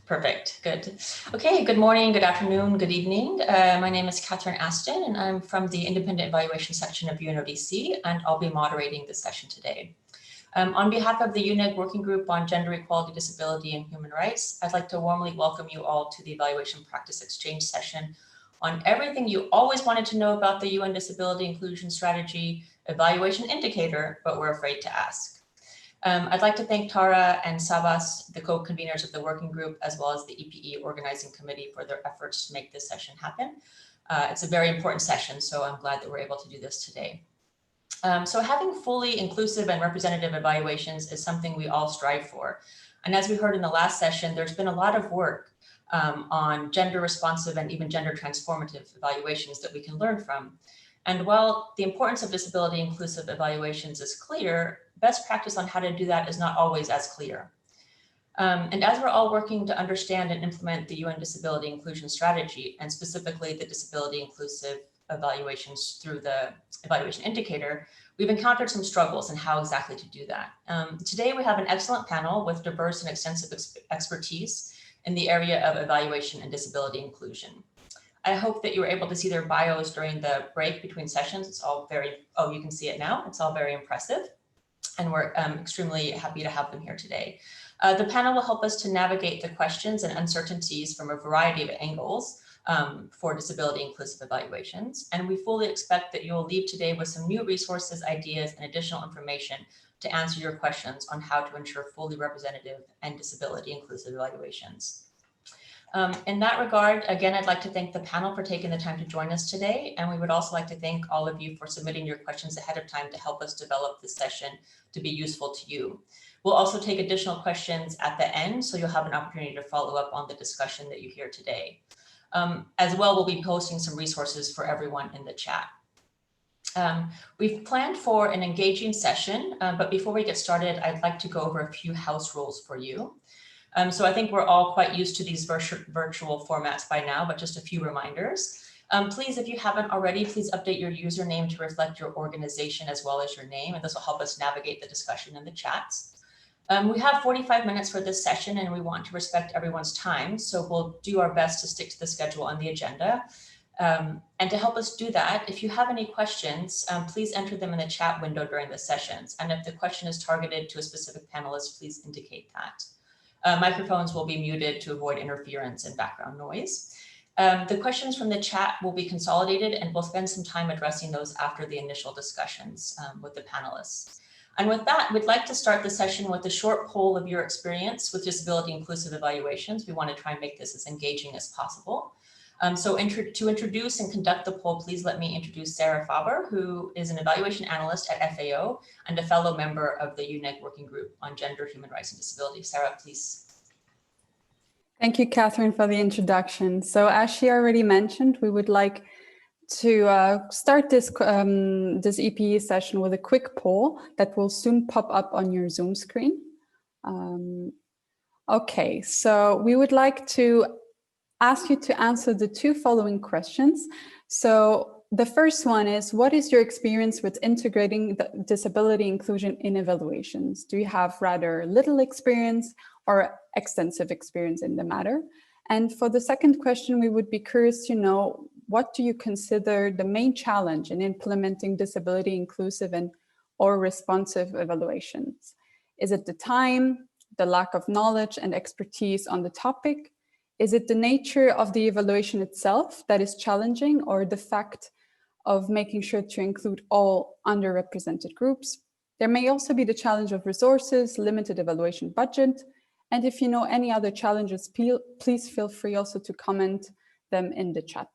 Perfect, good. Okay, good morning, good afternoon, good evening. My name is Catherine Aston and I'm from the Independent Evaluation section of UNODC, and I'll be moderating this session today. On behalf of the UNEG Working Group on Gender Equality, Disability and Human Rights, I'd like to warmly welcome you all to the Evaluation Practice Exchange session on everything you always wanted to know about the UN Disability Inclusion Strategy Evaluation Indicator, but were afraid to ask. I'd like to thank Tara and Sabas, the co-conveners of the working group, as well as the EPE organizing committee for their efforts to make this session happen. It's a very important session, so I'm glad that we're able to do this today. So having fully inclusive and representative evaluations is something we all strive for. And as we heard in the last session, there's been a lot of work on gender responsive and even gender transformative evaluations that we can learn from. And while the importance of disability inclusive evaluations is clear, best practice on how to do that is not always as clear. And as we're all working to understand and implement the UN Disability Inclusion Strategy, and specifically the disability inclusive evaluations through the evaluation indicator, we've encountered some struggles in how exactly to do that. Today, we have an excellent panel with diverse and extensive expertise in the area of evaluation and disability inclusion. I hope that you were able to see their bios during the break between sessions. It's all very, oh, you can see it now. It's all very impressive. And we're extremely happy to have them here today. The panel will help us to navigate the questions and uncertainties from a variety of angles for disability inclusive evaluations. And we fully expect that you'll leave today with some new resources, ideas, and additional information to answer your questions on how to ensure fully representative and disability inclusive evaluations. In that regard, again, I'd like to thank the panel for taking the time to join us today. And we would also like to thank all of you for submitting your questions ahead of time to help us develop this session to be useful to you. We'll also take additional questions at the end, so you'll have an opportunity to follow up on the discussion that you hear today. As well, we'll be posting some resources for everyone in the chat. We've planned for an engaging session, but before we get started, I'd like to go over a few house rules for you. So I think we're all quite used to these virtual formats by now, but just a few reminders. Please, if you haven't already, please update your username to reflect your organization as well as your name, and this will help us navigate the discussion in the chats. We have 45 minutes for this session and we want to respect everyone's time, so we'll do our best to stick to the schedule on the agenda. And to help us do that, if you have any questions, please enter them in the chat window during the sessions. And if the question is targeted to a specific panelist, please indicate that. Microphones will be muted to avoid interference and background noise. The questions from the chat will be consolidated and we'll spend some time addressing those after the initial discussions with the panelists. And with that, we'd like to start the session with a short poll of your experience with disability inclusive evaluations. We want to try and make this as engaging as possible. To introduce and conduct the poll, please let me introduce Sarah Faber, who is an evaluation analyst at FAO and a fellow member of the UNEG Working Group on Gender, Human Rights and Disability. Sarah, please. Thank you, Catherine, for the introduction. So as she already mentioned, we would like to start this EPE session with a quick poll that will soon pop up on your Zoom screen. Okay, so we would like to ask you to answer the two following questions. So the first one is, what is your experience with integrating the disability inclusion in evaluations? Do you have rather little experience or extensive experience in the matter? And for the second question, we would be curious to know, what do you consider the main challenge in implementing disability inclusive and or responsive evaluations? Is it the time, the lack of knowledge and expertise on the topic? Is it the nature of the evaluation itself that is challenging, or the fact of making sure to include all underrepresented groups? There may also be the challenge of resources, limited evaluation budget, and if you know any other challenges, please feel free also to comment them in the chat.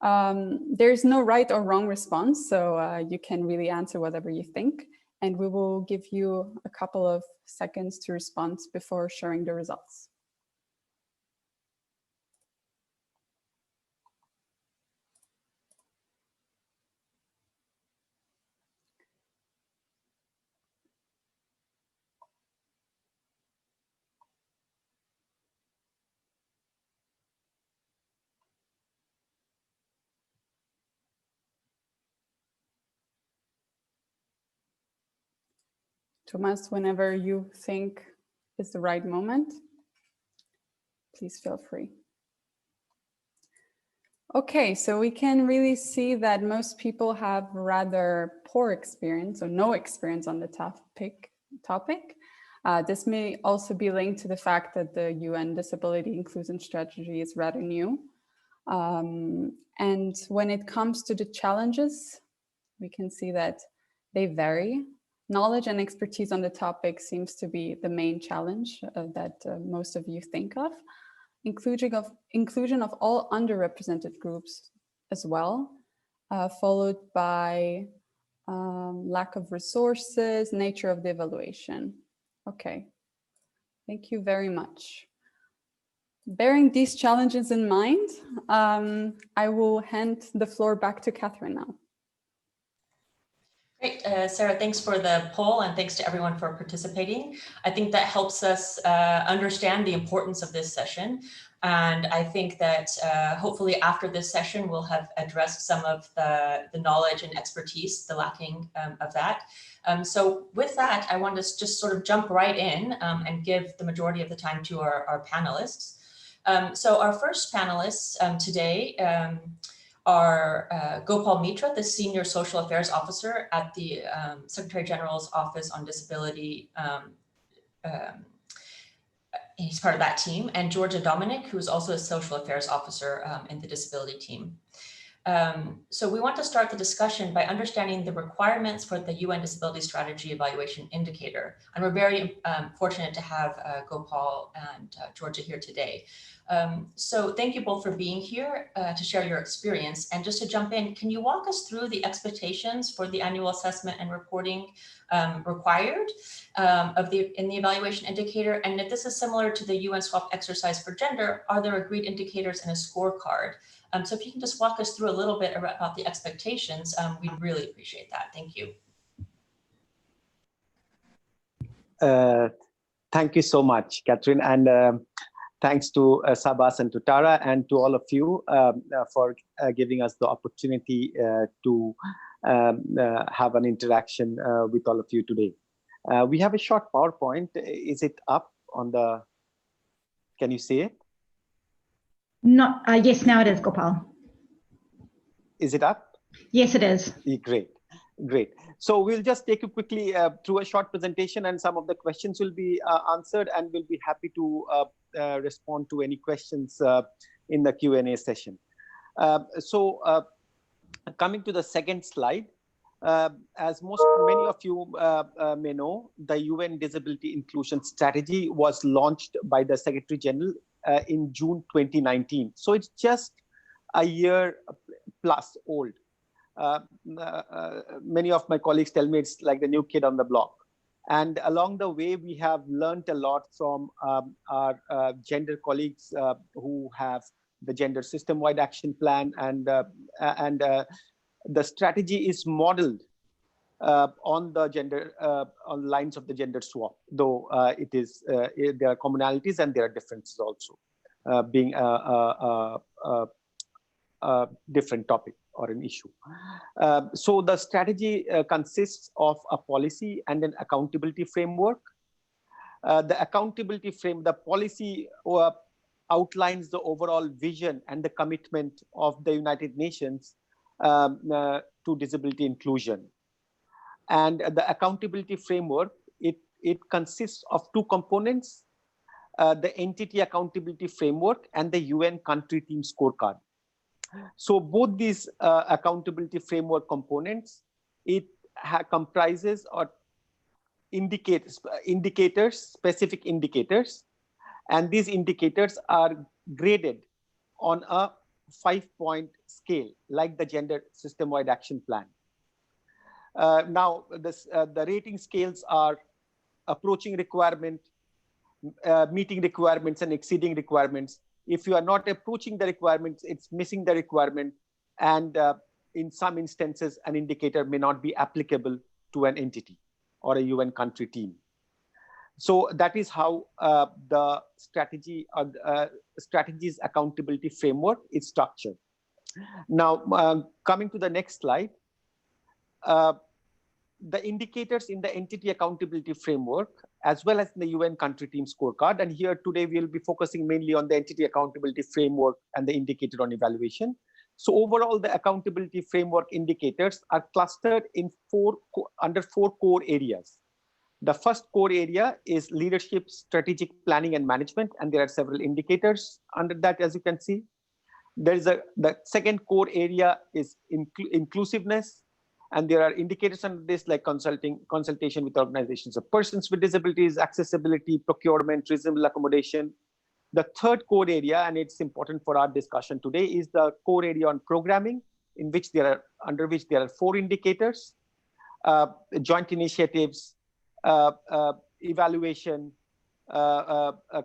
There's no right or wrong response, so you can really answer whatever you think, and we will give you a couple of seconds to respond before sharing the results. Thomas, whenever you think is the right moment. please feel free. Okay, so we can really see that most people have rather poor experience or no experience on the topic. This may also be linked to the fact that the UN Disability Inclusion Strategy is rather new. And when it comes to the challenges, we can see that they vary. Knowledge and expertise on the topic seems to be the main challenge that most of you think of. Inclusion of all underrepresented groups as well, followed by lack of resources, nature of the evaluation. Okay, thank you very much. Bearing these challenges in mind, I will hand the floor back to Catherine now. Great, Sarah, thanks for the poll and thanks to everyone for participating. I think that helps us understand the importance of this session. And I think that hopefully after this session, we'll have addressed some of the knowledge and expertise, the lacking of that. So with that, I want to just sort of jump right in and give the majority of the time to our panelists. So our first panelists today are Gopal Mitra, the Senior Social Affairs Officer at the Secretary General's Office on Disability. He's part of that team, and Georgia Dominic, who's also a Social Affairs Officer in the Disability team. So we want to start the discussion by understanding the requirements for the UN Disability Strategy Evaluation Indicator. And we're very fortunate to have Gopal and Georgia here today. So thank you both for being here to share your experience. And just to jump in, can you walk us through the expectations for the annual assessment and reporting required in the evaluation indicator? And if this is similar to the UN SWAP exercise for gender, are there agreed indicators and a scorecard? So if you can just walk us through a little bit about the expectations, we'd really appreciate that. Thank you. Thank you so much, Catherine. And thanks to Sabas and to Tara and to all of you for giving us the opportunity to have an interaction with all of you today. We have a short PowerPoint. Is it up on the, can you see it? Not, yes, now it is, Gopal. Is it up? Yes, it is. Great, great. So we'll just take you quickly through a short presentation, and some of the questions will be answered, and we'll be happy to respond to any questions in the Q&A session. Coming to the second slide, as many of you may know, the UN Disability Inclusion Strategy was launched by the Secretary General in June 2019. So it's just a year plus old. Many of my colleagues tell me it's like the new kid on the block. And along the way, we have learned a lot from our gender colleagues who have the Gender System-Wide Action Plan, and the strategy is modeled on the gender, on lines of the gender swap, though there are commonalities and there are differences also, being a different topic or an issue. So the strategy consists of a policy and an accountability framework. The policy outlines the overall vision and the commitment of the United Nations to disability inclusion. And the accountability framework, it consists of two components, the entity accountability framework and the UN country team scorecard. So both these accountability framework components, it comprises or indicators, specific indicators, and these indicators are graded on a 5-point scale, like the Gender System-Wide Action Plan. Now, the rating scales are approaching requirement, meeting requirements, and exceeding requirements. If you are not approaching the requirements, it's missing the requirement. And in some instances, an indicator may not be applicable to an entity or a UN country team. So that is how the strategy's accountability framework is structured. Now, coming to the next slide, the indicators in the entity accountability framework, as well as in the UN country team scorecard. And here today we'll be focusing mainly on the entity accountability framework and the indicator on evaluation. So overall, the accountability framework indicators are clustered in under four core areas. The first core area is leadership, strategic planning, and management, and there are several indicators under that, as you can see. The second core area is inclusiveness, and there are indicators under this like consultation with organizations of persons with disabilities, accessibility, procurement, reasonable accommodation. The third core area, and it's important for our discussion today, is the core area on programming, under which there are four indicators: joint initiatives, evaluation,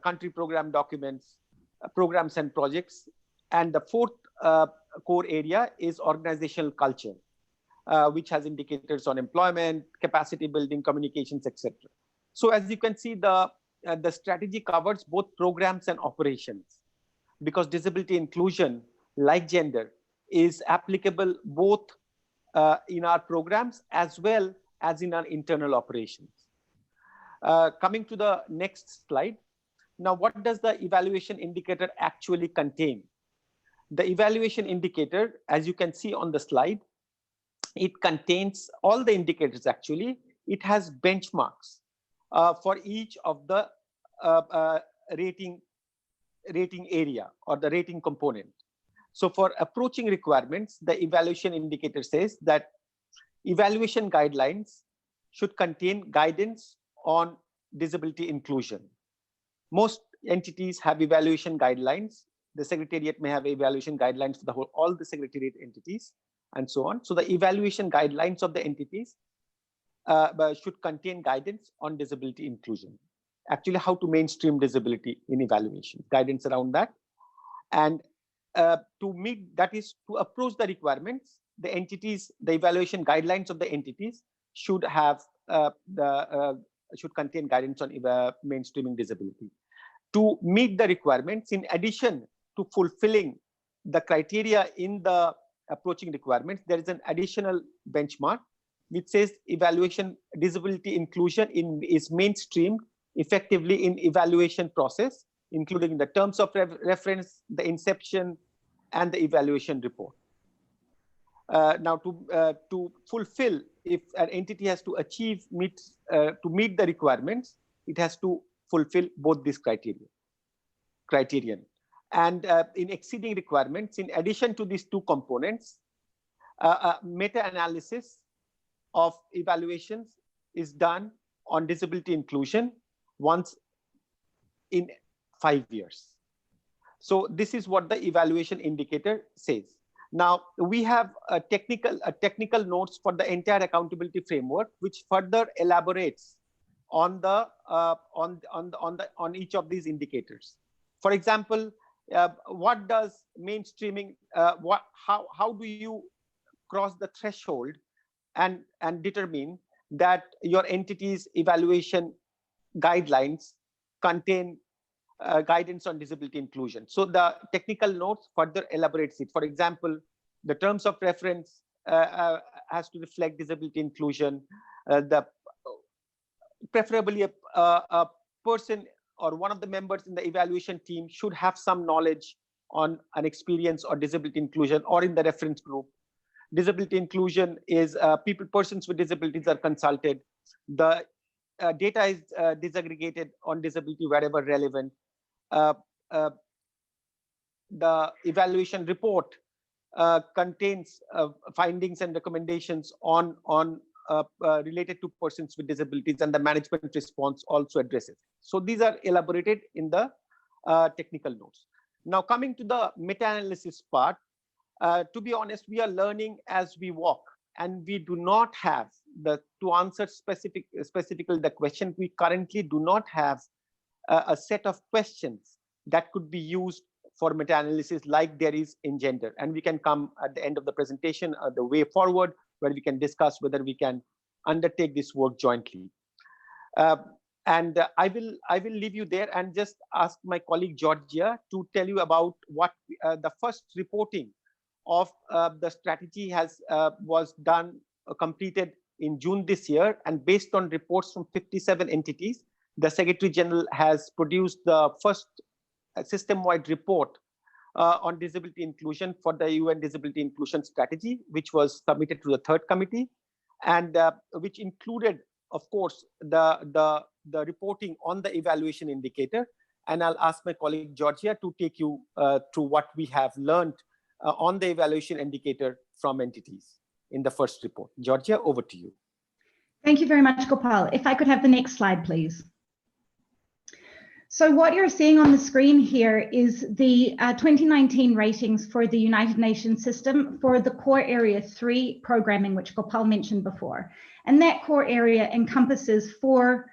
country program documents, programs and projects. And the fourth core area is organizational culture, which has indicators on employment, capacity building, communications, etc. So as you can see, the strategy covers both programs and operations, because disability inclusion, like gender, is applicable both in our programs as well as in our internal operations. Coming to the next slide. Now, what does the evaluation indicator actually contain? The evaluation indicator, as you can see on the slide, it contains all the indicators actually. It has benchmarks for each of the rating area or the rating component. So for approaching requirements, the evaluation indicator says that evaluation guidelines should contain guidance on disability inclusion. Most entities have evaluation guidelines. The Secretariat may have evaluation guidelines for all the Secretariat entities and so on. So the evaluation guidelines of the entities should contain guidance on disability inclusion. Actually, how to mainstream disability in evaluation, guidance around that. And to meet, that is to approach the requirements, the evaluation guidelines of the entities should have should contain guidance on mainstreaming disability. To meet the requirements, in addition to fulfilling the criteria in the approaching requirements, there is an additional benchmark which says evaluation disability inclusion is mainstreamed effectively in evaluation process, including the terms of reference, the inception, and the evaluation report. Now, to fulfill, if an entity has to meet the requirements, it has to fulfill both these criterion. And in exceeding requirements, in addition to these two components, meta-analysis of evaluations is done on disability inclusion once in 5 years. So this is what the evaluation indicator says. Now we have a technical notes for the entire accountability framework, which further elaborates on the on each of these indicators. For example, what does mainstreaming? How do you cross the threshold and determine that your entity's evaluation guidelines contain guidance on disability inclusion? So the technical notes further elaborates it. For example, the terms of reference has to reflect disability inclusion. Preferably a person or one of the members in the evaluation team should have some knowledge on an experience or disability inclusion, or in the reference group. Disability inclusion is persons with disabilities are consulted. The data is disaggregated on disability wherever relevant. The evaluation report contains findings and recommendations on related to persons with disabilities, and the management response also addresses. So these are elaborated in the technical notes. Now coming to the meta-analysis part, to be honest, we are learning as we walk, and we do not have to answer specifically the question. We currently do not have a set of questions that could be used for meta-analysis like there is in gender. And we can come at the end of the presentation, the way forward, where we can discuss whether we can undertake this work jointly. And I will leave you there and just ask my colleague Georgia to tell you about what the first reporting of the strategy was completed in June this year, and based on reports from 57 entities, the Secretary General has produced the first system-wide report on disability inclusion for the UN Disability Inclusion Strategy, which was submitted to the third committee, and which included, of course, the reporting on the evaluation indicator. And I'll ask my colleague Georgia to take you through what we have learned on the evaluation indicator from entities in the first report. Georgia, over to you. Thank you very much, Gopal. If I could have the next slide, please. So what you're seeing on the screen here is the 2019 ratings for the United Nations system for the core area 3 programming, which Gopal mentioned before. And that core area encompasses 4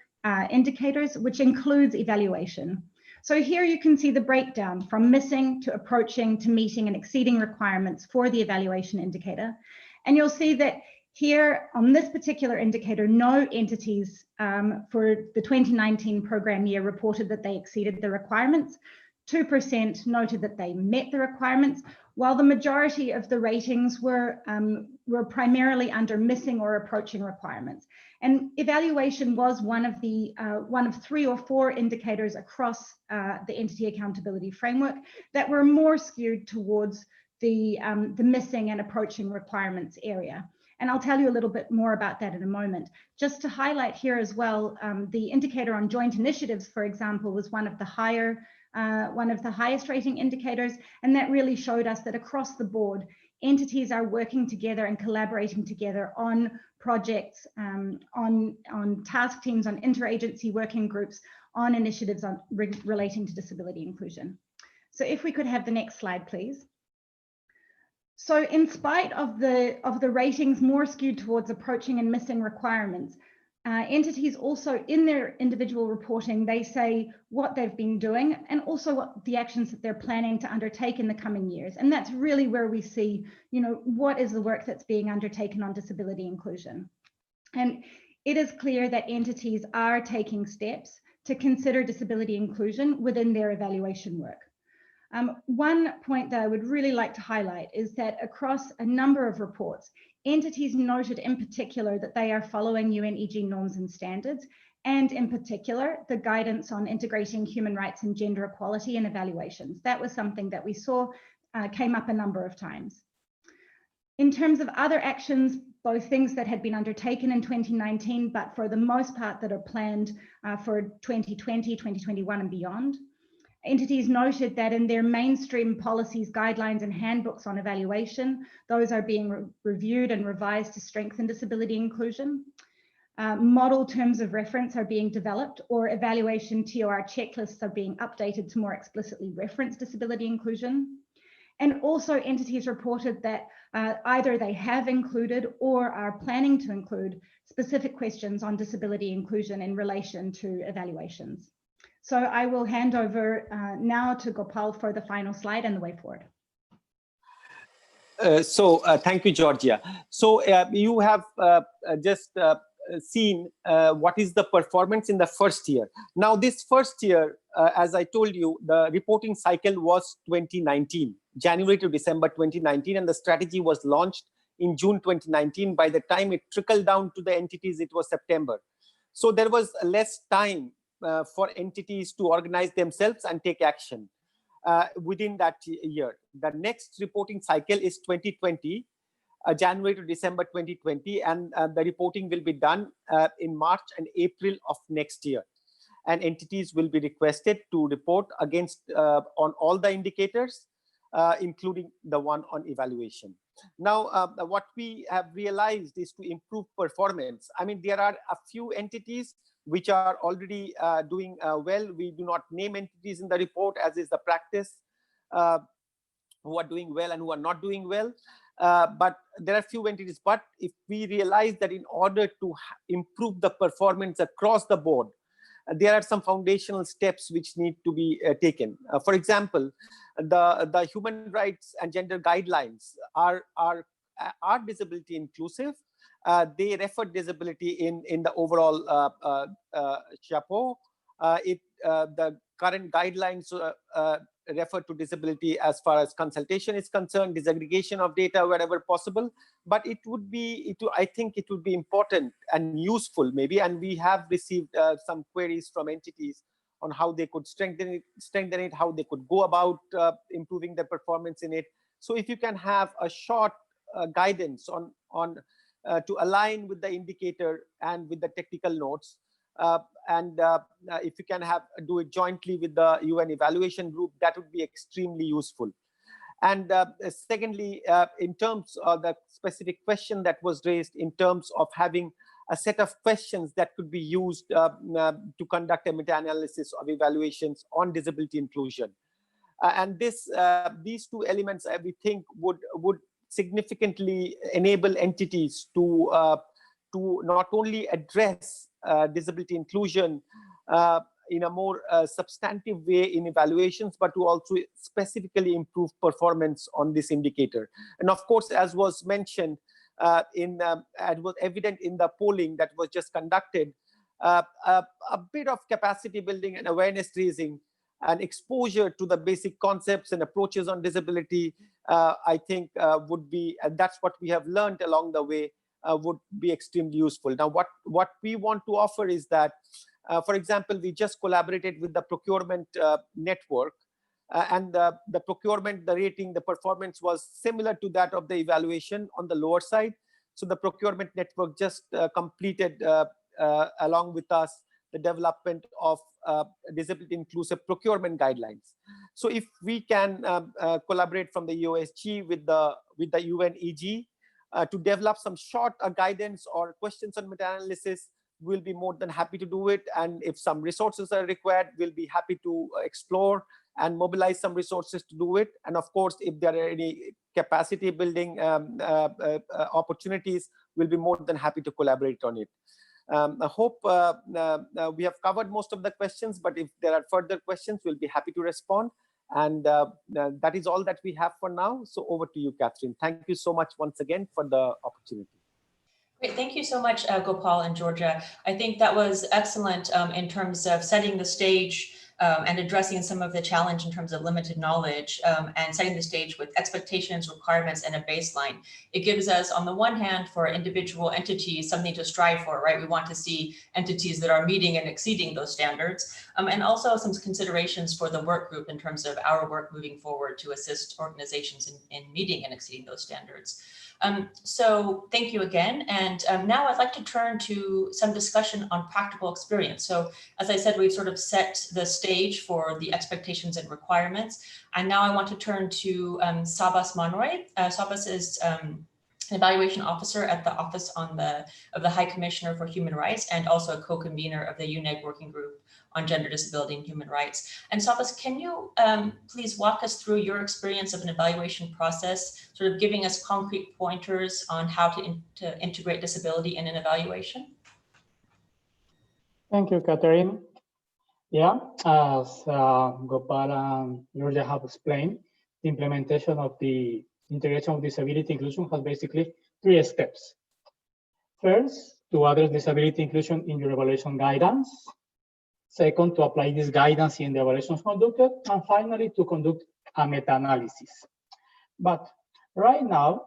indicators, which includes evaluation. So here you can see the breakdown from missing to approaching to meeting and exceeding requirements for the evaluation indicator. And you'll see that here on this particular indicator, no entities for the 2019 program year reported that they exceeded the requirements. 2% noted that they met the requirements, while the majority of the ratings were primarily under missing or approaching requirements. And evaluation was one of 3 or 4 indicators across the entity accountability framework that were more skewed towards the missing and approaching requirements area. And I'll tell you a little bit more about that in a moment. Just to highlight here as well, the indicator on joint initiatives, for example, was one of the highest rating indicators, and that really showed us that across the board, entities are working together and collaborating together on projects, on task teams, on interagency working groups, on initiatives relating to disability inclusion. So if we could have the next slide, please. So in spite of the ratings more skewed towards approaching and missing requirements, entities also in their individual reporting, they say what they've been doing and also what the actions that they're planning to undertake in the coming years. And that's really where we see, what is the work that's being undertaken on disability inclusion. And it is clear that entities are taking steps to consider disability inclusion within their evaluation work. One point that I would really like to highlight is that across a number of reports, entities noted in particular that they are following UNEG norms and standards, and in particular, the guidance on integrating human rights and gender equality in evaluations. That was something that we saw came up a number of times. In terms of other actions, both things that had been undertaken in 2019, but for the most part that are planned for 2020, 2021 and beyond. Entities noted that in their mainstream policies, guidelines and handbooks on evaluation, those are being reviewed and revised to strengthen disability inclusion. Model terms of reference are being developed, or evaluation TOR checklists are being updated to more explicitly reference disability inclusion. And also entities reported that either they have included or are planning to include specific questions on disability inclusion in relation to evaluations. So I will hand over now to Gopal for the final slide and the way forward. Thank you, Georgia. So you have just seen what is the performance in the first year. Now this first year, as I told you, the reporting cycle was 2019, January to December 2019, and the strategy was launched in June 2019. By the time it trickled down to the entities, it was September. So there was less time for entities to organize themselves and take action within that year. The next reporting cycle is 2020, January to December 2020, and the reporting will be done in March and April of next year. And entities will be requested to report against on all the indicators, including the one on evaluation. Now, what we have realized is to improve performance. I mean, there are a few entities which are already doing well. We do not name entities in the report, as is the practice, who are doing well and who are not doing well. But there are few entities. But if we realize that in order to improve the performance across the board, there are some foundational steps which need to be taken. For example, the human rights and gender guidelines are disability inclusive. They refer disability in the overall chapeau. The current guidelines refer to disability as far as consultation is concerned, disaggregation of data wherever possible. But it would be, I think it would be important and useful maybe, and we have received some queries from entities on how they could strengthen it, how they could go about improving their performance in it. So if you can have a short guidance on to align with the indicator and with the technical notes, and if you can do it jointly with the UN evaluation group, that would be extremely useful. And secondly, in terms of the specific question that was raised in terms of having a set of questions that could be used to conduct a meta-analysis of evaluations on disability inclusion. And these two elements, we think, would significantly enable entities to not only address disability inclusion in a more substantive way in evaluations, but to also specifically improve performance on this indicator. And of course, as was mentioned, and was evident in the polling that was just conducted, a bit of capacity building and awareness raising and exposure to the basic concepts and approaches on disability, I think would be, and that's what we have learned along the way, would be extremely useful. Now, what we want to offer is that, for example, we just collaborated with the procurement network, and the procurement, the rating, the performance was similar to that of the evaluation on the lower side. So the procurement network just completed along with us the development of disability inclusive procurement guidelines. So if we can collaborate from the USG with the UNEG to develop some short guidance or questions on meta-analysis, we'll be more than happy to do it. And if some resources are required, we'll be happy to explore and mobilize some resources to do it. And of course, if there are any capacity building opportunities, we'll be more than happy to collaborate on it. I hope we have covered most of the questions, but if there are further questions, we'll be happy to respond. And that is all that we have for now. So over to you, Catherine. Thank you so much once again for the opportunity. Great, thank you so much, Gopal and Georgia. I think that was excellent in terms of setting the stage and addressing some of the challenge in terms of limited knowledge and setting the stage with expectations, requirements, and a baseline. It gives us, on the one hand, for individual entities, something to strive for, right? We want to see entities that are meeting and exceeding those standards, and also some considerations for the work group in terms of our work moving forward to assist organizations in meeting and exceeding those standards. So thank you again. And now I'd like to turn to some discussion on practical experience. So as I said, we've sort of set the stage for the expectations and requirements. And now I want to turn to Sabas Monroy. Sabas is an evaluation officer at the Office of the High Commissioner for Human Rights and also a co-convener of the UNEG Working Group on Gender, Disability, and Human Rights. And Sabas, can you please walk us through your experience of an evaluation process, sort of giving us concrete pointers on how to integrate disability in an evaluation? Thank you, Catherine. Yeah, as Gopal and Georgia have explained, the implementation of the integration of disability inclusion has basically 3 steps. First, to address disability inclusion in your evaluation guidance. Second, to apply this guidance in the evaluations conducted. And finally, to conduct a meta-analysis. But right now,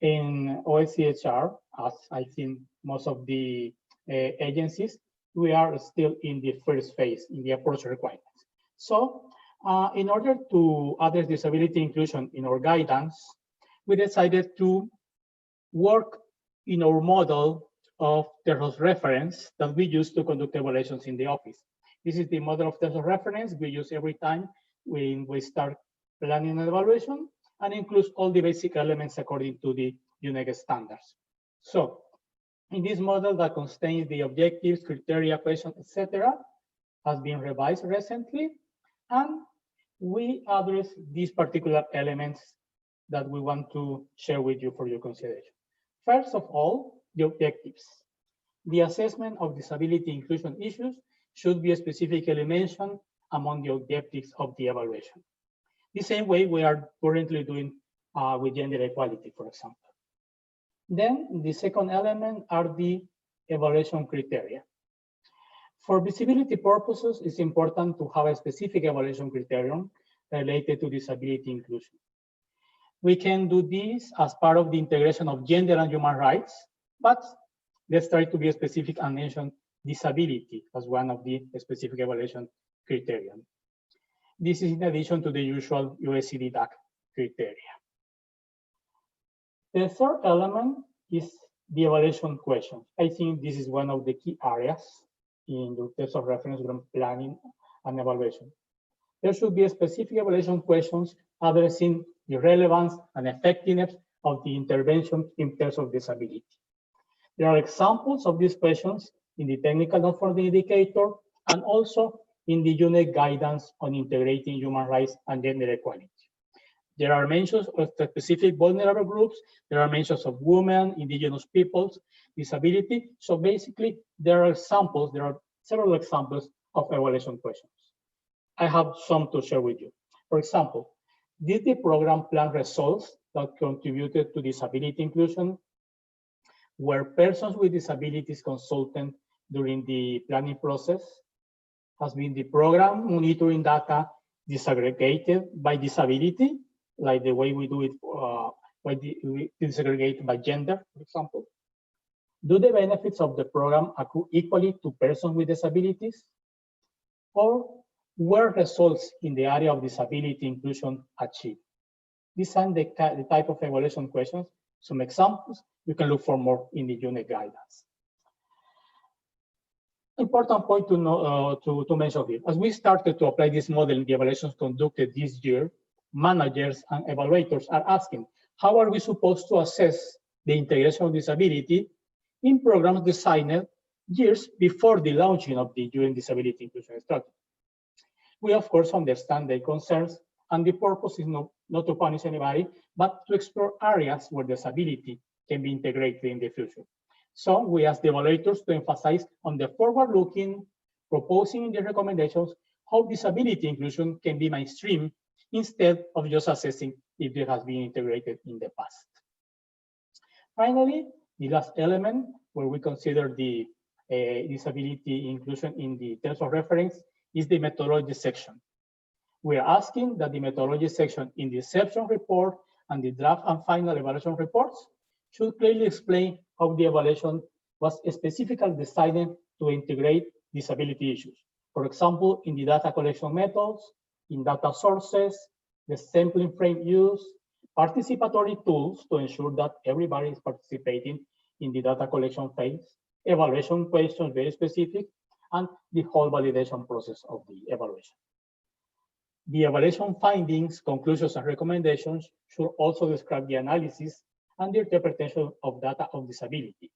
in OHCHR, as I think most of the agencies, we are still in the first phase in the approach requirements. So in order to address disability inclusion in our guidance, we decided to work in our model of terms of reference that we use to conduct evaluations in the office. This is the model of terms of reference we use every time when we start planning an evaluation, and includes all the basic elements according to the UNEG standards. So in this model that contains the objectives, criteria, questions, etc., has been revised recently, and we address these particular elements that we want to share with you for your consideration. First of all, the objectives. The assessment of disability inclusion issues should be specifically mentioned among the objectives of the evaluation. The same way we are currently doing with gender equality, for example. Then the second element are the evaluation criteria. For visibility purposes, it's important to have a specific evaluation criterion related to disability inclusion. We can do this as part of the integration of gender and human rights, but let's try to be specific and mention disability as one of the specific evaluation criteria. This is in addition to the usual USCD DAC criteria. The third element is the evaluation questions. I think this is one of the key areas in the terms of reference group planning and evaluation. There should be specific evaluation questions addressing the relevance and effectiveness of the intervention in terms of disability. There are examples of these questions in the technical note for the indicator and also in the UNEG guidance on integrating human rights and gender equality. There are mentions of the specific vulnerable groups. There are mentions of women, indigenous peoples, disability. So basically, there are several examples of evaluation questions. I have some to share with you. For example, did the program plan results that contributed to disability inclusion? Were persons with disabilities consulted during the planning process? Has been the program monitoring data disaggregated by disability, like the way we do it, we disaggregate by gender, for example? Do the benefits of the program accrue equally to persons with disabilities? Or were results in the area of disability inclusion achieved? These are the type of evaluation questions. Some examples, you can look for more in the UNEG guidance. Important point to mention here. As we started to apply this model in the evaluations conducted this year, managers and evaluators are asking, how are we supposed to assess the integration of disability in programs designed years before the launching of the UN Disability Inclusion Strategy? We, of course, understand their concerns, and the purpose is not to punish anybody, but to explore areas where disability can be integrated in the future. So we ask the evaluators to emphasize on the forward-looking, proposing in the recommendations how disability inclusion can be mainstream instead of just assessing if it has been integrated in the past. Finally, the last element where we consider the disability inclusion in the terms of reference is the methodology section. We are asking that the methodology section in the exception report and the draft and final evaluation reports should clearly explain how the evaluation was specifically designed to integrate disability issues. For example, in the data collection methods, in data sources, the sampling frame use, participatory tools to ensure that everybody is participating in the data collection phase, evaluation questions very specific, and the whole validation process of the evaluation. The evaluation findings, conclusions, and recommendations should also describe the analysis and the interpretation of data on disability,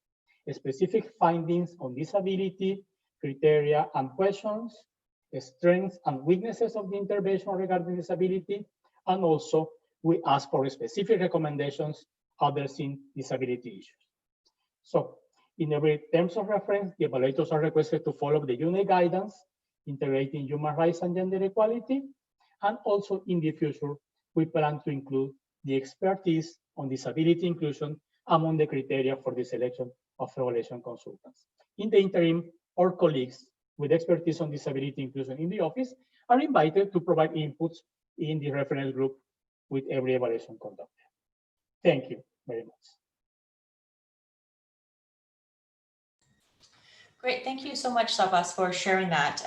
specific findings on disability, criteria and questions, strengths and weaknesses of the intervention regarding disability, and also we ask for specific recommendations addressing disability issues. So in every terms of reference, the evaluators are requested to follow the UNEG guidance, integrating human rights and gender equality, and also in the future, we plan to include the expertise on disability inclusion among the criteria for the selection of evaluation consultants. In the interim, our colleagues with expertise on disability inclusion in the office are invited to provide inputs in the reference group with every evaluation conducted. Thank you very much. Great, thank you so much, Sabas, for sharing that.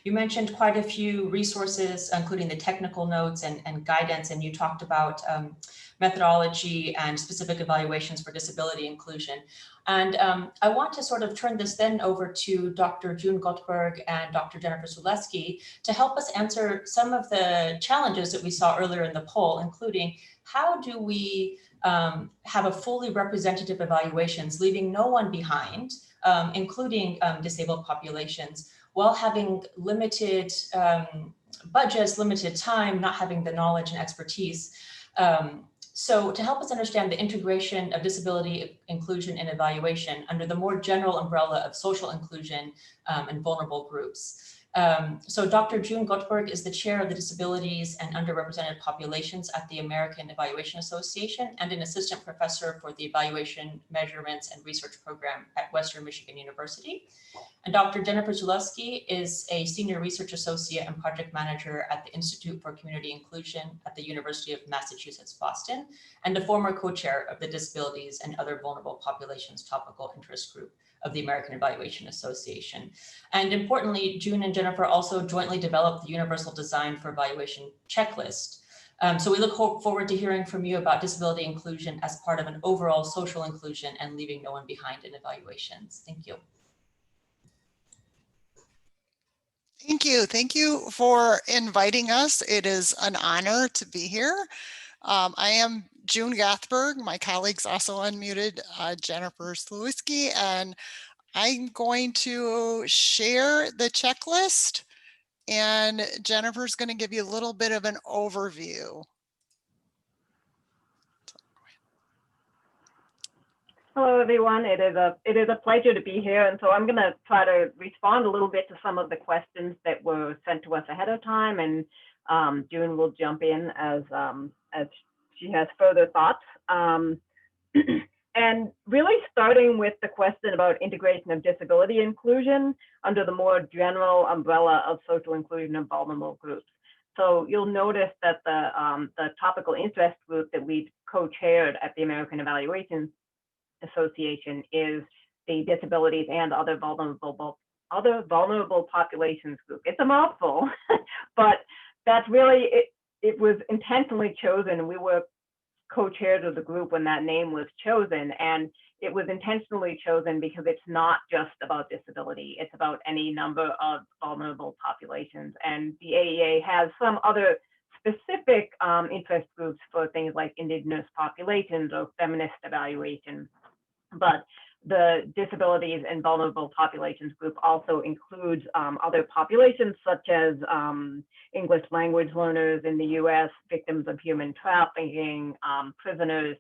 You mentioned quite a few resources, including the technical notes and guidance, and you talked about methodology and specific evaluations for disability inclusion. And I want to sort of turn this then over to Dr. June Goldberg and Dr. Jennifer Suleski to help us answer some of the challenges that we saw earlier in the poll, including how do we have a fully representative evaluations, leaving no one behind, including disabled populations, while having limited budgets, limited time, not having the knowledge and expertise. So to help us understand the integration of disability inclusion and evaluation under the more general umbrella of social inclusion and vulnerable groups. So Dr. June Gottberg is the chair of the Disabilities and Underrepresented Populations at the American Evaluation Association and an assistant professor for the Evaluation, Measurements, and Research Program at Western Michigan University. And Dr. Jennifer Zulewski is a senior research associate and project manager at the Institute for Community Inclusion at the University of Massachusetts, Boston, and a former co-chair of the Disabilities and Other Vulnerable Populations Topical Interest Group of the American Evaluation Association. And importantly, June and Jennifer also jointly developed the Universal Design for Evaluation checklist. So we look forward to hearing from you about disability inclusion as part of an overall social inclusion and leaving no one behind in evaluations. Thank you. Thank you. Thank you for inviting us. It is an honor to be here. I am June Gothberg. My colleagues also unmuted Jennifer Zulewski, and I'm going to share the checklist, and Jennifer's going to give you a little bit of an overview. Hello, everyone. It is a pleasure to be here, and so I'm going to try to respond a little bit to some of the questions that were sent to us ahead of time, and June will jump in as she has further thoughts. And really starting with the question about integration of disability inclusion under the more general umbrella of social inclusion of vulnerable groups. So you'll notice that the topical interest group that we co-chaired at the American Evaluation Association is the Disabilities and Other Vulnerable Populations group. It's a mouthful, but that's really, it was intentionally chosen. We were co-chairs of the group when that name was chosen, and it was intentionally chosen because it's not just about disability, it's about any number of vulnerable populations. And the AEA has some other specific interest groups for things like indigenous populations or feminist evaluation. But the Disabilities and Vulnerable Populations group also includes other populations such as English language learners in the US, victims of human trafficking, prisoners,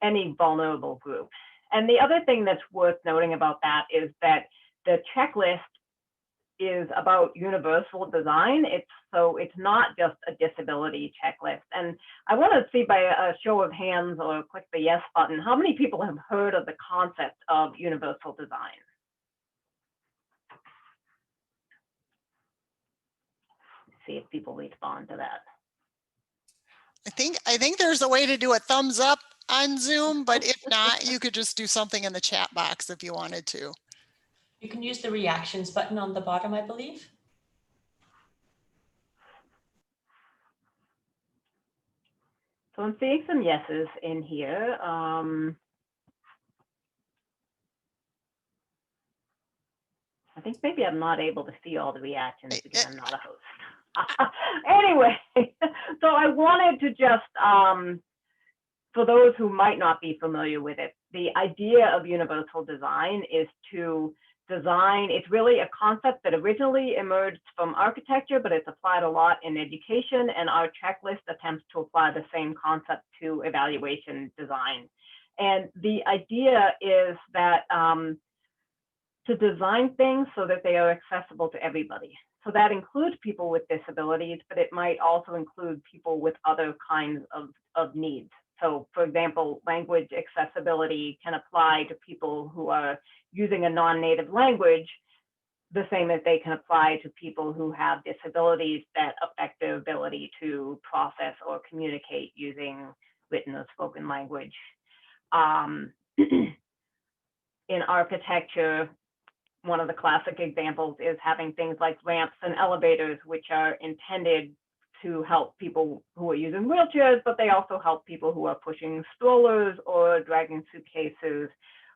any vulnerable group. And the other thing that's worth noting about that is that the checklist is about universal design. So it's not just a disability checklist. And I want to see by a show of hands or click the yes button, how many people have heard of the concept of universal design? Let's see if people respond to that. I think there's a way to do a thumbs up on Zoom, but if not, you could just do something in the chat box if you wanted to. You can use the reactions button on the bottom, I believe. So I'm seeing some yeses in here. I think maybe I'm not able to see all the reactions because I'm not a host. Anyway, so I wanted to just, for those who might not be familiar with it, the idea of universal design is to design, it's really a concept that originally emerged from architecture, but it's applied a lot in education, and our checklist attempts to apply the same concept to evaluation design. And the idea is that to design things so that they are accessible to everybody. So that includes people with disabilities, but it might also include people with other kinds of needs. So for example, language accessibility can apply to people who are using a non-native language, the same as they can apply to people who have disabilities that affect their ability to process or communicate using written or spoken language. In architecture, one of the classic examples is having things like ramps and elevators, which are intended to help people who are using wheelchairs, but they also help people who are pushing strollers or dragging suitcases,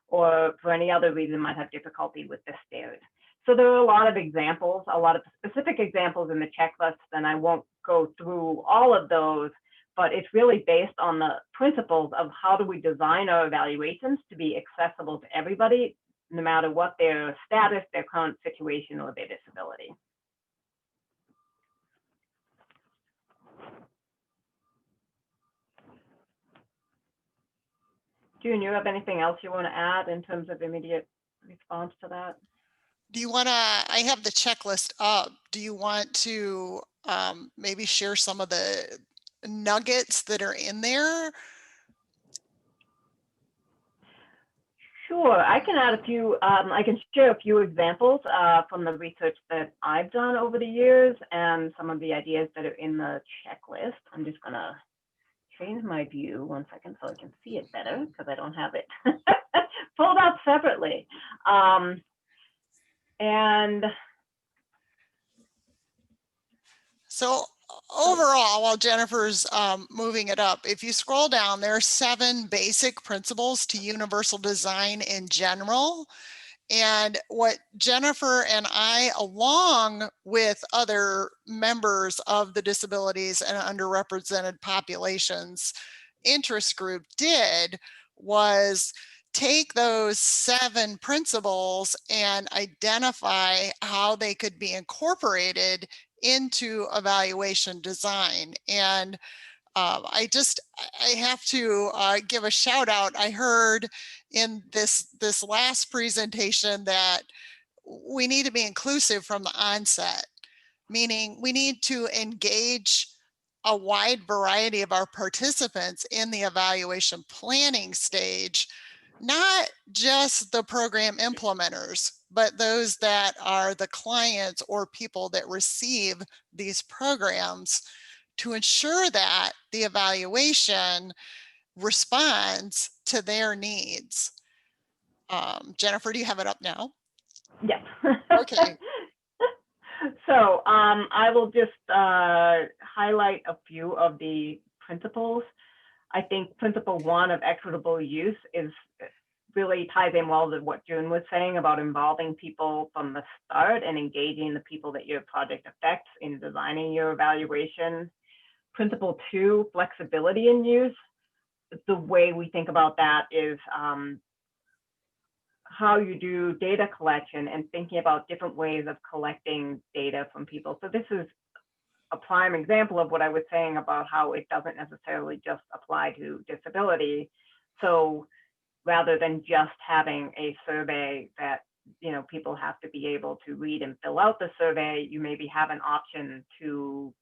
or for any other reason might have difficulty with the stairs. So there are a lot of examples, a lot of specific examples in the checklist, and I won't go through all of those, but it's really based on the principles of how do we design our evaluations to be accessible to everybody, no matter what their status, their current situation, or their disability. June, you have anything else you want to add in terms of immediate response to that? Do you want to, I have the checklist up. Do you want to maybe share some of the nuggets that are in there? Sure, I can add a few, I can share a few examples from the research that I've done over the years and some of the ideas that are in the checklist. I'm just gonna change my view 1 second so I can see it better because I don't have it pulled up separately. And so overall, while Jennifer's moving it up, if you scroll down, there are 7 basic principles to universal design in general. And what Jennifer and I, along with other members of the disabilities and underrepresented populations interest group did was take those 7 principles and identify how they could be incorporated into evaluation design. And I have to give a shout out. I heard in this last presentation that we need to be inclusive from the onset, meaning we need to engage a wide variety of our participants in the evaluation planning stage, not just the program implementers, but those that are the clients or people that receive these programs, to ensure that the evaluation responds to their needs. Jennifer, do you have it up now? yes. Okay. So I will just highlight a few of the principles. I think principle 1 of equitable use is really ties in well to what June was saying about involving people from the start and engaging the people that your project affects in designing your evaluation. Principle 2, flexibility in use. The way we think about that is how you do data collection and thinking about different ways of collecting data from people. So this is a prime example of what I was saying about how it doesn't necessarily just apply to disability. So rather than just having a survey that, you know, people have to be able to read and fill out the survey, you maybe have an option to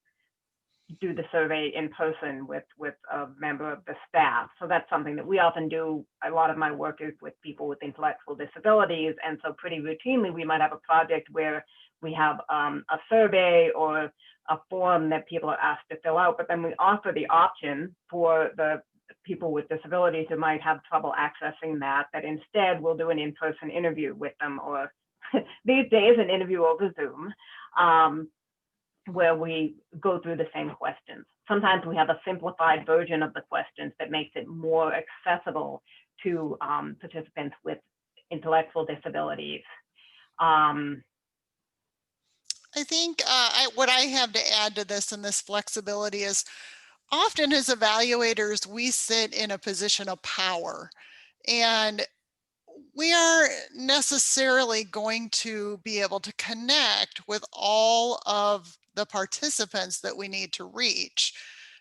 do the survey in person with a member of the staff. So that's something that we often do. A lot of my work is with people with intellectual disabilities. And so pretty routinely, we might have a project where we have a survey or a form that people are asked to fill out, but then we offer the option for the people with disabilities who might have trouble accessing that instead we'll do an in-person interview with them, or these days an interview over Zoom, where we go through the same questions. Sometimes we have a simplified version of the questions that makes it more accessible to participants with intellectual disabilities. I think what I have to add to this and this flexibility is, often as evaluators, we sit in a position of power, and we aren't necessarily going to be able to connect with all of the participants that we need to reach.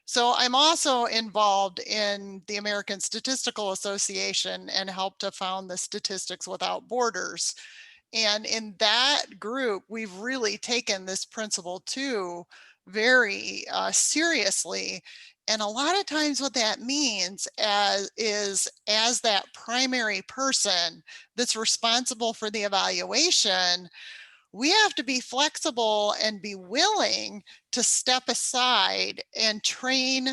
So I'm also involved in the American Statistical Association and helped to found the Statistics Without Borders. And in that group, we've really taken this principle too very seriously. And a lot of times what that means is as that primary person that's responsible for the evaluation, we have to be flexible and be willing to step aside and train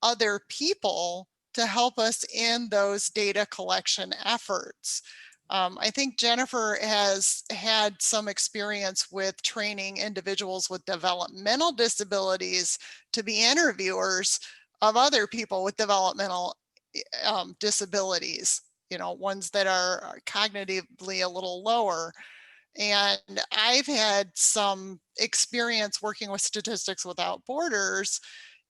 other people to help us in those data collection efforts. I think Jennifer has had some experience with training individuals with developmental disabilities to be interviewers of other people with developmental disabilities, you know, ones that are cognitively a little lower. And I've had some experience working with Statistics Without Borders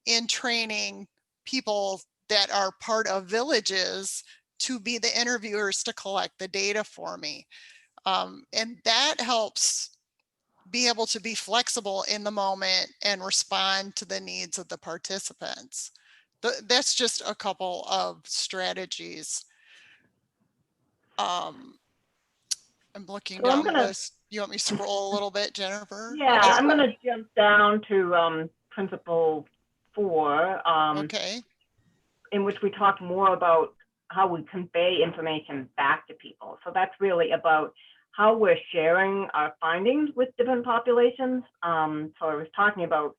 in training people that are part of villages to be the interviewers to collect the data for me. And that helps be able to be flexible in the moment and respond to the needs of the participants. That's just a couple of strategies. I'm looking So I'm down the gonna list. You want me to scroll a little bit, Jennifer? Yeah, I'm going to jump down to principle 4, Okay. in which we talk more about how we convey information back to people. So that's really about how we're sharing our findings with different populations. So I was talking about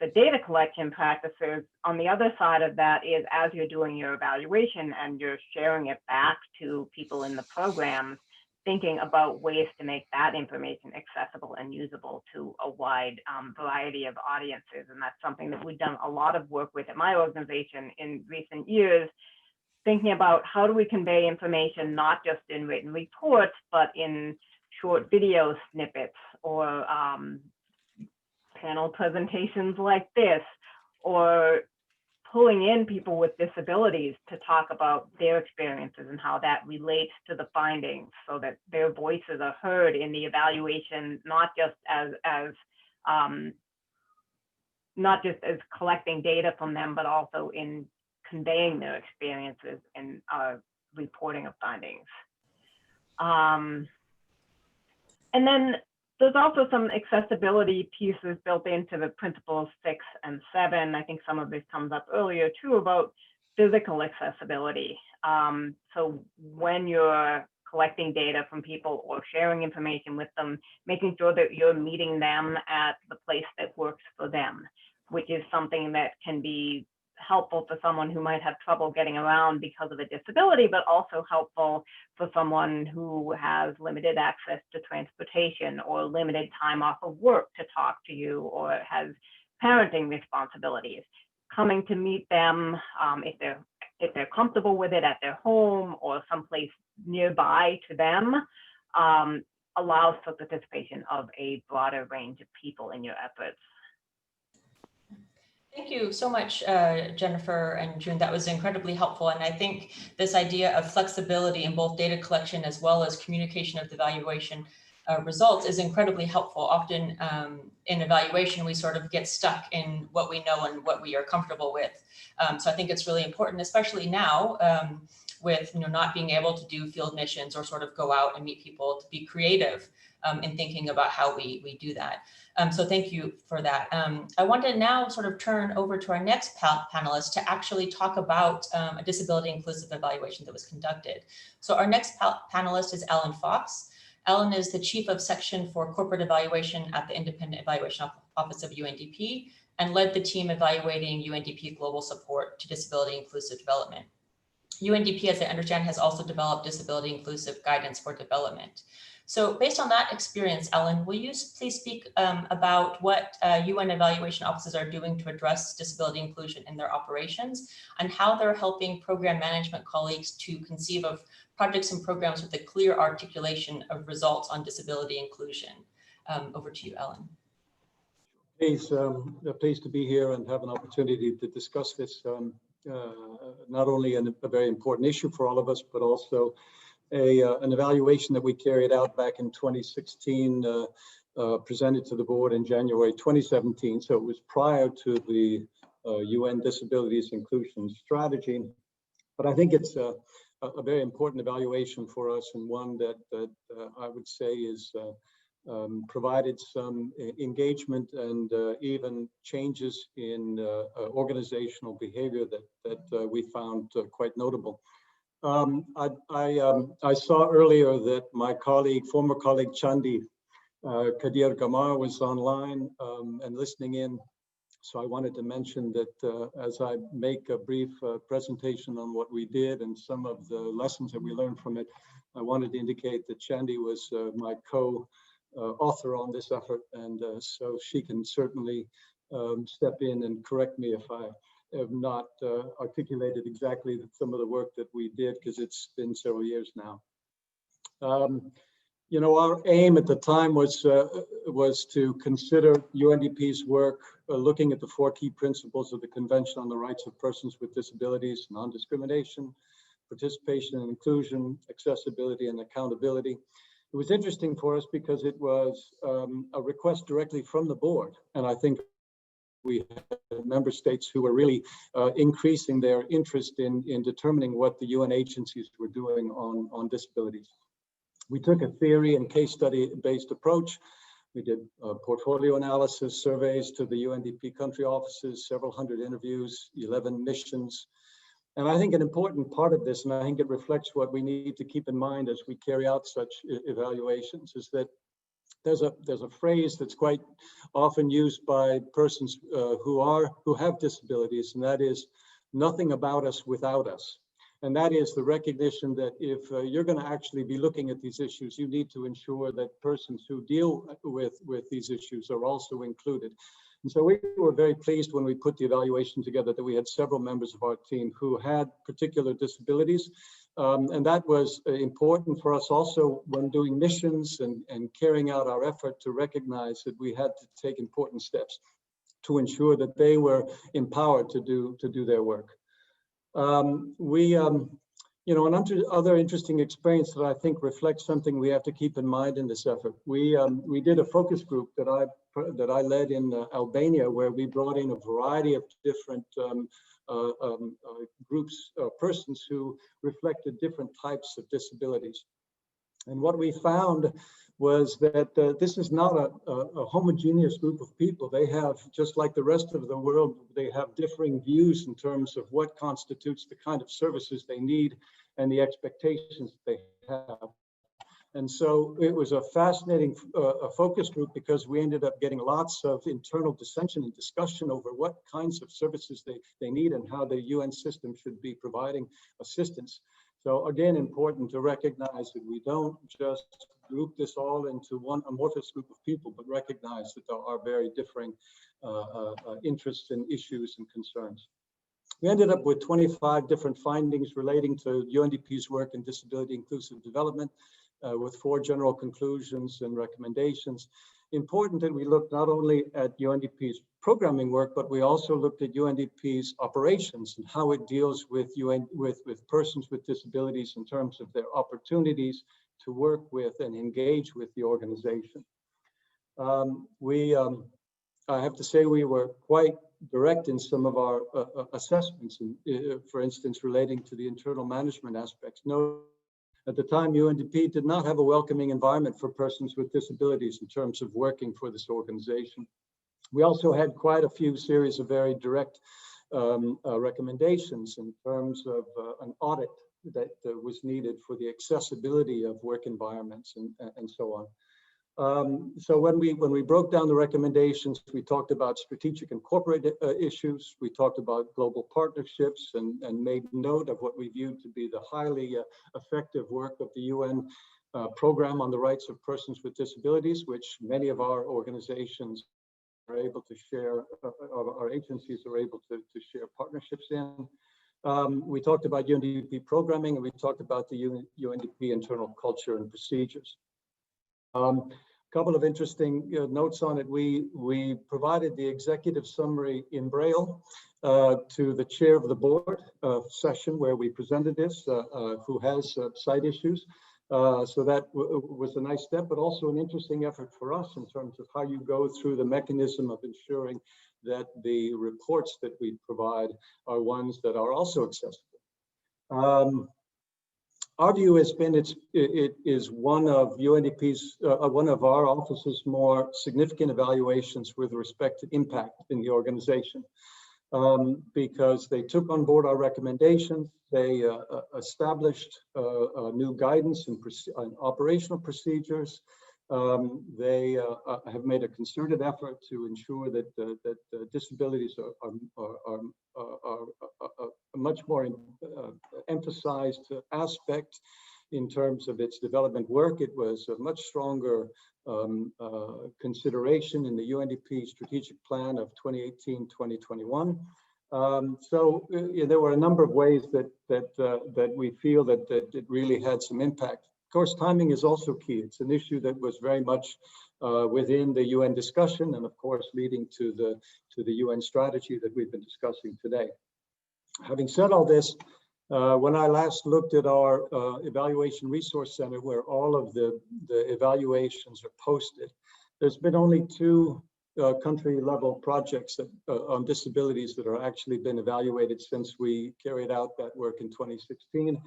the data collection practices. On the other side of that is, as you're doing your evaluation and you're sharing it back to people in the program, thinking about ways to make that information accessible and usable to a wide variety of audiences. And that's something that we've done a lot of work with at my organization in recent years, thinking about how do we convey information, not just in written reports, but in short video snippets or panel presentations like this, or pulling in people with disabilities to talk about their experiences and how that relates to the findings, so that their voices are heard in the evaluation, not just as collecting data from them, but also in conveying their experiences and reporting of findings. And then there's also some accessibility pieces built into the principles 6 and 7. I think some of this comes up earlier too, about physical accessibility. So when you're collecting data from people or sharing information with them, making sure that you're meeting them at the place that works for them, which is something that can be helpful for someone who might have trouble getting around because of a disability, but also helpful for someone who has limited access to transportation or limited time off of work to talk to you, or has parenting responsibilities. Coming to meet them, if they're comfortable with it, at their home or someplace nearby to them, allows for participation of a broader range of people in your efforts. Thank you so much, Jennifer and June. That was incredibly helpful. And I think this idea of flexibility in both data collection as well as communication of the evaluation results is incredibly helpful. Often in evaluation, we sort of get stuck in what we know and what we are comfortable with. So I think it's really important, especially now with not being able to do field missions or sort of go out and meet people, to be creative in thinking about how we do that. So thank you for that. I want to now sort of turn over to our next panelist to actually talk about a disability inclusive evaluation that was conducted. So our next panelist is Ellen Fox. Ellen is the Chief of Section for Corporate Evaluation at the Independent Evaluation Office of UNDP and led the team evaluating UNDP global support to disability inclusive development. UNDP, as I understand, has also developed disability inclusive guidance for development. So based on that experience, Ellen, will you please speak about what UN evaluation offices are doing to address disability inclusion in their operations and how they're helping program management colleagues to conceive of projects and programs with a clear articulation of results on disability inclusion? Over to you, Ellen. Pleased to be here and have an opportunity to discuss this, not only a very important issue for all of us, but also an evaluation that we carried out back in 2016, presented to the board in January 2017. So it was prior to the UN Disabilities Inclusion Strategy. But I think it's a very important evaluation for us, and one that I would say is provided some engagement and even changes in organizational behavior that we found quite notable. I saw earlier that my colleague, former colleague Chandi Kadir Gamar was online and listening in. So I wanted to mention that as I make a brief presentation on what we did and some of the lessons that we learned from it, I wanted to indicate that Chandi was my co-author on this effort, and so she can certainly step in and correct me if I have not articulated exactly some of the work that we did, because it's been several years now. You know, our aim at the time was to consider UNDP's work looking at the 4 key principles of the Convention on the Rights of Persons with Disabilities: non-discrimination, participation and inclusion, accessibility and accountability. It was interesting for us because it was a request directly from the board, and I think we had member states who were really increasing their interest in determining what the UN agencies were doing on disabilities. We took a theory and case study based approach. We did portfolio analysis, surveys to the UNDP country offices, several hundred interviews, 11 missions. And I think an important part of this, and I think it reflects what we need to keep in mind as we carry out such evaluations, is that there's a phrase that's quite often used by persons who have disabilities, and that is nothing about us without us. And that is the recognition that if you're going to actually be looking at these issues, you need to ensure that persons who deal with these issues are also included. And so we were very pleased when we put the evaluation together that we had several members of our team who had particular disabilities. And that was important for us also when doing missions and carrying out our effort to recognize that we had to take important steps to ensure that they were empowered to do their work. Another interesting experience that I think reflects something we have to keep in mind in this effort. We did a focus group that I led in Albania, where we brought in a variety of different groups, persons who reflected different types of disabilities. And what we found was that this is not a homogeneous group of people. They have, just like the rest of the world, they have differing views in terms of what constitutes the kind of services they need and the expectations they have. And so it was a fascinating focus group because we ended up getting lots of internal dissension and discussion over what kinds of services they need and how the UN system should be providing assistance. So again, important to recognize that we don't just group this all into one amorphous group of people, but recognize that there are very differing interests and issues and concerns. We ended up with 25 different findings relating to UNDP's work in disability inclusive development, with 4 general conclusions and recommendations. Important that we looked not only at UNDP's programming work, but we also looked at UNDP's operations and how it deals with persons with disabilities in terms of their opportunities to work with and engage with the organization. I have to say we were quite direct in some of our assessments, for instance, relating to the internal management aspects. At the time, UNDP did not have a welcoming environment for persons with disabilities in terms of working for this organization. We also had quite a few series of very direct recommendations in terms of an audit that was needed for the accessibility of work environments and so on. So when we broke down the recommendations, we talked about strategic and corporate issues. We talked about global partnerships and made note of what we viewed to be the highly effective work of the UN program on the rights of persons with disabilities, which many of our organizations are able to share, our agencies are able to share partnerships in. We talked about UNDP programming, and we talked about the UNDP internal culture and procedures. Couple of interesting notes on it. We provided the executive summary in Braille to the chair of the board session where we presented this, who has sight issues. So that was a nice step, but also an interesting effort for us in terms of how you go through the mechanism of ensuring that the reports that we provide are ones that are also accessible. Our view has been it is one of UNDP's, one of our office's more significant evaluations with respect to impact in the organization, because they took on board our recommendations. They established new guidance and operational procedures. They have made a concerted effort to ensure that disabilities are a much more emphasized aspect in terms of its development work. It was a much stronger consideration in the UNDP strategic plan of 2018-2021. So there were a number of ways that we feel that it really had some impact. Of course, timing is also key. It's an issue that was very much within the UN discussion, and of course, leading to the UN strategy that we've been discussing today. Having said all this, when I last looked at our evaluation resource center, where all of the evaluations are posted, there's been only 2 country level projects that, on disabilities that are actually been evaluated since we carried out that work in 2016.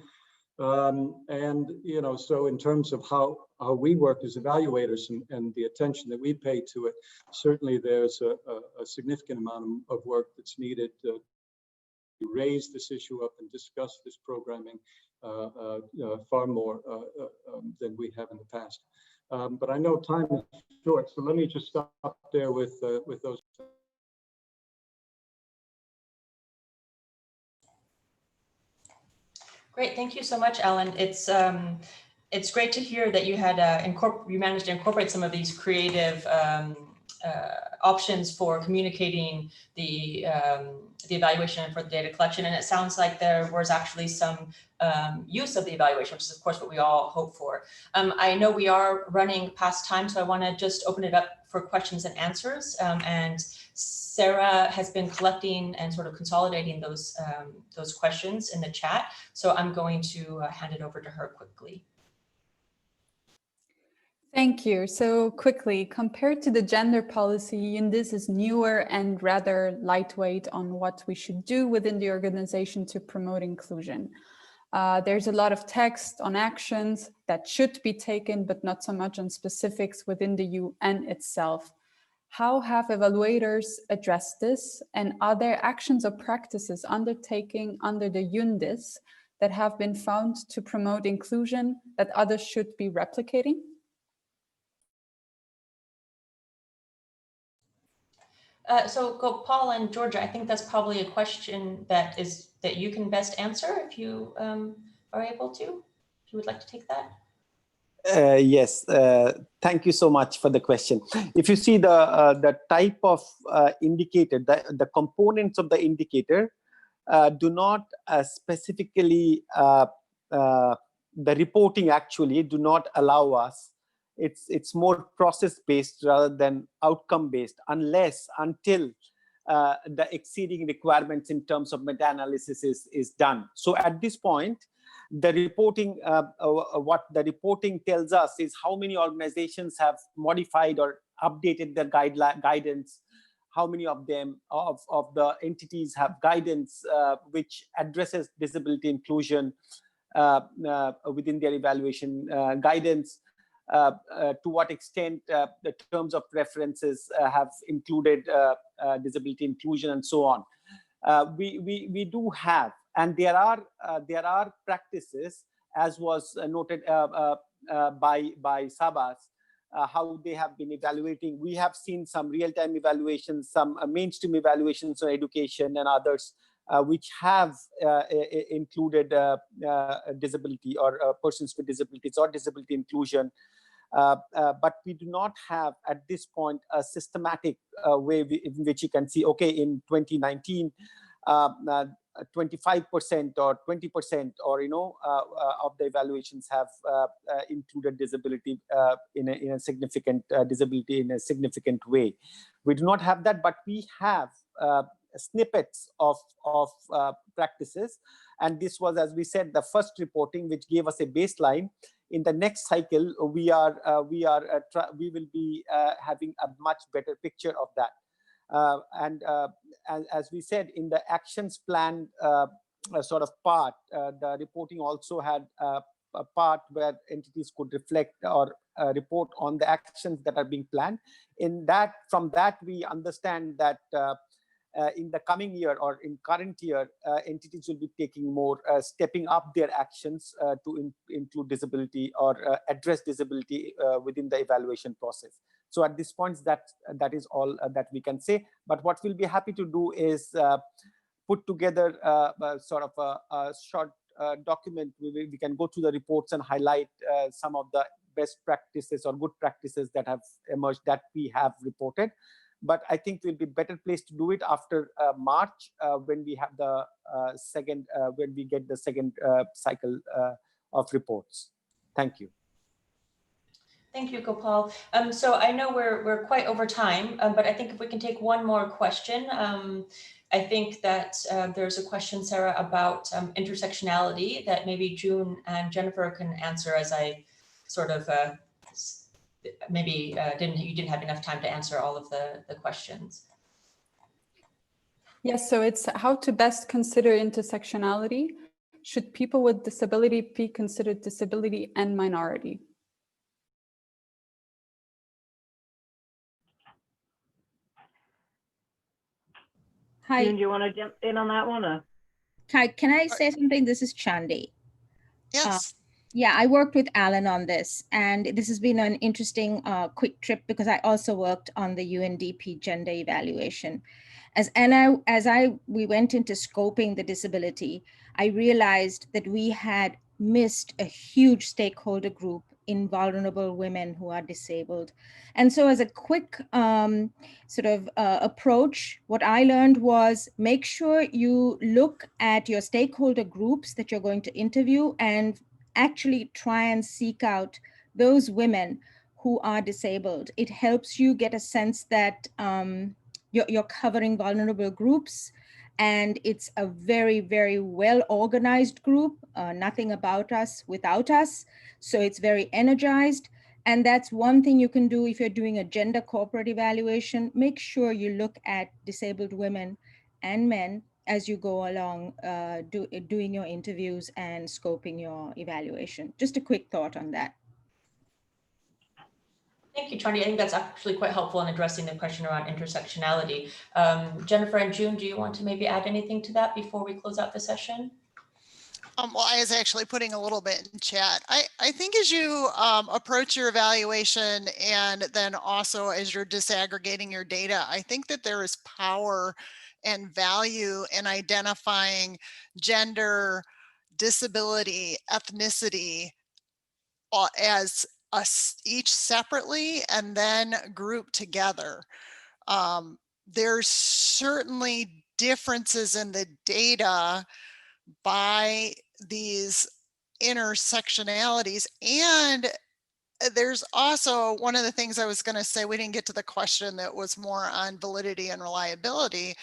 And, you know, so in terms of how we work as evaluators and the attention that we pay to it, certainly there's a significant amount of work that's needed to raise this issue up and discuss this programming far more than we have in the past. But I know time is short, so let me just stop there with those. Great, thank you so much, Alan. It's great to hear that you had you managed to incorporate some of these creative options for communicating the evaluation for the data collection, and it sounds like there was actually some use of the evaluation, which is of course what we all hope for. I know we are running past time, so I want to just open it up for questions and answers. And Sarah has been collecting and sort of consolidating those questions in the chat, so I'm going to hand it over to her quickly. Thank you. So quickly, compared to the gender policy, UNDIS is newer and rather lightweight on what we should do within the organization to promote inclusion. There's a lot of text on actions that should be taken, but not so much on specifics within the UN itself. How have evaluators addressed this? And are there actions or practices undertaken under the UNDIS that have been found to promote inclusion that others should be replicating? So Gopal and Georgia, I think that's probably a question that you can best answer if you are able to. If you would like to take that. Yes, thank you so much for the question. If you see the type of indicator, the components of the indicator do not specifically, the reporting actually do not allow us. It's more process-based rather than outcome-based, until the exceeding requirements in terms of meta-analysis is done. So at this point, the reporting, what the reporting tells us is how many organizations have modified or updated their guidance, how many of them, of the entities have guidance which addresses disability inclusion within their evaluation guidance, to what extent the terms of references have included disability inclusion, and so on. We do have, and there are practices, as was noted by Sabas, how they have been evaluating. We have seen some real-time evaluations, some mainstream evaluations on education and others, which have included disability or persons with disabilities or disability inclusion. But we do not have at this point a systematic way in which you can see, okay, in 2019, 25% or 20% or of the evaluations have included disability in a significant disability in a significant way. We do not have that, but we have snippets of practices, and this was, as we said, the first reporting which gave us a baseline. In the next cycle, we will be having a much better picture of that. And as we said, in the actions plan sort of part, the reporting also had a part where entities could reflect or report on the actions that are being planned. From that, we understand that in the coming year or in current year, entities will be taking more, stepping up their actions to include disability or address disability within the evaluation process. So at this point, that is all that we can say. But what we'll be happy to do is put together sort of a short document. We can go through the reports and highlight some of the best practices or good practices that have emerged that we have reported. But I think we'll be better placed to do it after March when we have the when we get the second cycle of reports. Thank you. Thank you, Gopal. So I know we're quite over time, but I think if we can take one more question. I think that there's a question, Sarah, about intersectionality that maybe June and Jennifer can answer, as I sort of maybe you didn't have enough time to answer all of the questions. Yes, so it's how to best consider intersectionality. Should people with disability be considered disability and minority? Hi. June, do you want to jump in on that one? Or? Hi, can I say something? This is Chandi. Yes. Yeah, I worked with Alan on this, and this has been an interesting quick trip because I also worked on the UNDP gender evaluation. As we went into scoping the disability, I realized that we had missed a huge stakeholder group in vulnerable women who are disabled. And so as a quick approach, what I learned was make sure you look at your stakeholder groups that you're going to interview and actually try and seek out those women who are disabled. It helps you get a sense that you're covering vulnerable groups, and it's a very, very well organized group, nothing about us without us. So it's very energized. And that's one thing you can do if you're doing a gender corporate evaluation. Make sure you look at disabled women and men as you go along doing your interviews and scoping your evaluation. Just a quick thought on that. Thank you, Chandi. I think that's actually quite helpful in addressing the question around intersectionality. Jennifer and June, do you want to maybe add anything to that before we close out the session? Well, I was actually putting a little bit in chat. I think as you approach your evaluation and then also as you're disaggregating your data, I think that there is power and value in identifying gender, disability, ethnicity as each separately and then grouped together. There's certainly differences in the data by these intersectionalities. And there's also one of the things I was going to say, we didn't get to the question that was more on validity and reliability,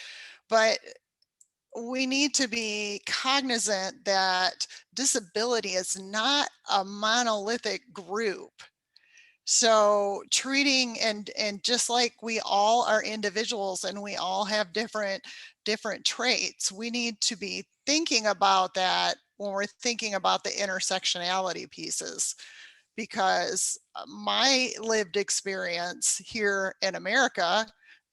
but we need to be cognizant that disability is not a monolithic group. So treating and just like we all are individuals and we all have different traits, we need to be thinking about that when we're thinking about the intersectionality pieces, because my lived experience here in America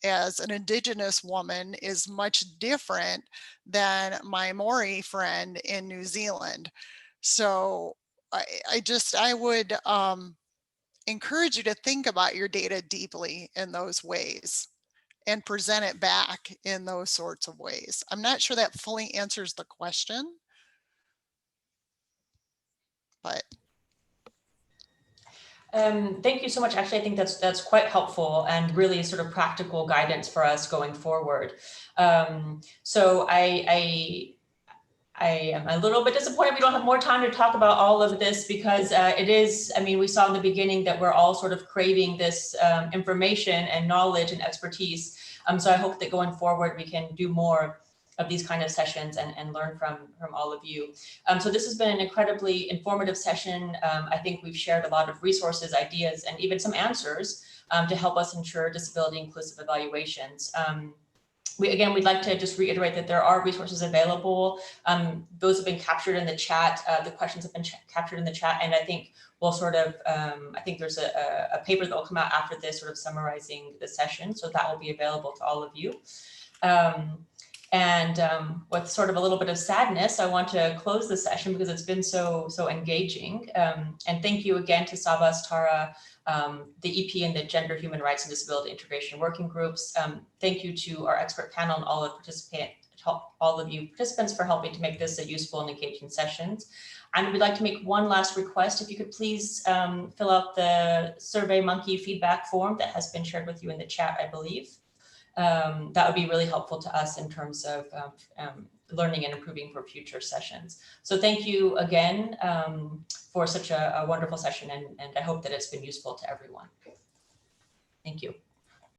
as an Indigenous woman is much different than my Maori friend in New Zealand. So I would encourage you to think about your data deeply in those ways and present it back in those sorts of ways. I'm not sure that fully answers the question, but. Thank you so much. Actually, I think that's quite helpful and really sort of practical guidance for us going forward. So I am a little bit disappointed we don't have more time to talk about all of this because it is, I mean, we saw in the beginning that we're all sort of craving this information and knowledge and expertise. So I hope that going forward, we can do more of these kind of sessions and learn from all of you. So this has been an incredibly informative session. I think we've shared a lot of resources, ideas, and even some answers to help us ensure disability inclusive evaluations. We'd like to just reiterate that there are resources available. Those have been captured in the chat. The questions have been captured in the chat. And I think we'll sort of, I think there's a paper that will come out after this sort of summarizing the session. So that will be available to all of you. With sort of a little bit of sadness, I want to close the session because it's been so engaging. And thank you again to Sabas, Tara, the EP and the Gender, Human Rights and Disability Integration Working Groups. Thank you to our expert panel and all of you participants for helping to make this a useful and engaging sessions. And we'd like to make one last request. If you could please fill out the SurveyMonkey feedback form that has been shared with you in the chat, I believe. That would be really helpful to us in terms of learning and improving for future sessions. So thank you again for such a wonderful session, and I hope that it's been useful to everyone. Thank you.